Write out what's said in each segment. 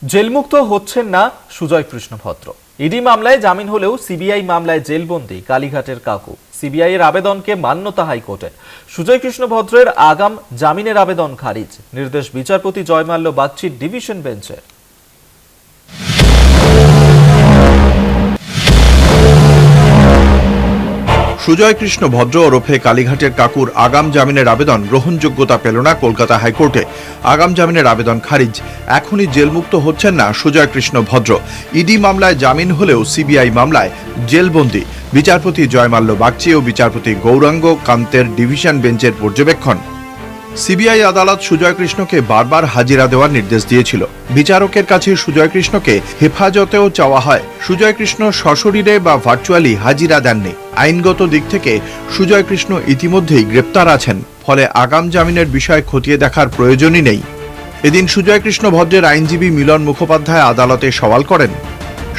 জেলমুক্ত হচ্ছেন না সুজয় কৃষ্ণ ভদ্র। ইডি মামলায় জামিন হলেও সিবিআই মামলায় জেলবন্দি কালীঘাটের কাকু। সিবিআই এর আবেদনকে মান্যতা হাইকোর্টের। সুজয় কৃষ্ণ ভদ্রের আগাম জামিনের আবেদন খারিজ। নির্দেশ বিচারপতি জয়মাল্য বাগচির ডিভিশন বেঞ্চের। সুজয় কৃষ্ণ ভদ্র ওরফে কালীঘাটের কাকুর আগাম জামিনের আবেদন গ্রহণযোগ্যতা পেল না কলকাতা হাইকোর্টে। আগাম জামিনের আবেদন খারিজ। এখনই জেলমুক্ত হচ্ছেন না সুজয় কৃষ্ণ ভদ্র। ইডি মামলায় জামিন হলেও সিবিআই মামলায় জেলবন্দি। বিচারপতি জয়মাল্য বাগচি ও বিচারপতি গৌরাঙ্গ কান্তের ডিভিশন বেঞ্চের পর্যবেক্ষণ। সিবিআই আদালত সুজয় কৃষ্ণকে বারবার হাজিরা দেওয়ার নির্দেশ দিয়েছিল। বিচারকের কাছে সুজয় কৃষ্ণকে হেফাজতেও চাওয়া হয়। সুজয় কৃষ্ণ সশরীরে বা ভার্চুয়ালি হাজিরা দেননি। আইনগত দিক থেকে সুজয় কৃষ্ণ ইতিমধ্যেই গ্রেপ্তার আছেন, ফলে আগাম জামিনের বিষয় খতিয়ে দেখার প্রয়োজনই নেই। এদিন সুজয় কৃষ্ণ ভদ্রের আইনজীবী মিলন মুখোপাধ্যায় আদালতে সওয়াল করেন,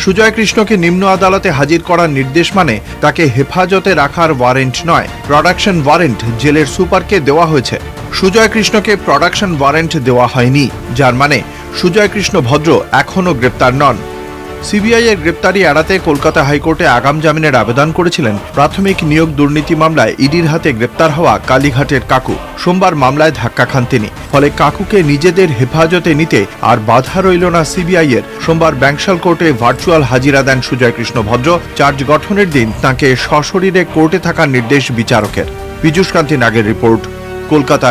সুজয় কৃষ্ণকে নিম্ন আদালতে হাজির করার নির্দেশ মানে তাকে হেফাজতে রাখার ওয়ারেন্ট নয়, প্রোডাকশন ওয়ারেন্ট জেলের সুপারকে দেওয়া হয়েছে। সুজয় কৃষ্ণকে প্রোডাকশন ওয়ারেন্ট দেওয়া হয়নি, যার মানে সুজয় কৃষ্ণ ভদ্র এখনও গ্রেপ্তার নন। সিবিআই এর গ্রেপ্তারি এড়াতে কলকাতা হাইকোর্টে আগাম জামিনের আবেদন করেছিলেন প্রাথমিক নিয়োগ দুর্নীতি মামলায় ইডির হাতে গ্রেপ্তার হওয়া কালীঘাটের কাকু। সোমবার মামলায় ধাক্কা খান তিনি, ফলে কাকুকে নিজেদের হেফাজতে নিতে আর বাধা রইল না সিবিআই এর। সোমবার ব্যাংশাল কোর্টে ভার্চুয়াল হাজিরা দেন সুজয় কৃষ্ণ ভদ্র। চার্জ গঠনের দিন তাঁকে সশরীরে কোর্টে থাকার নির্দেশ বিচারকের। পীযূষ কান্তি নাগের রিপোর্ট, কলকাতা।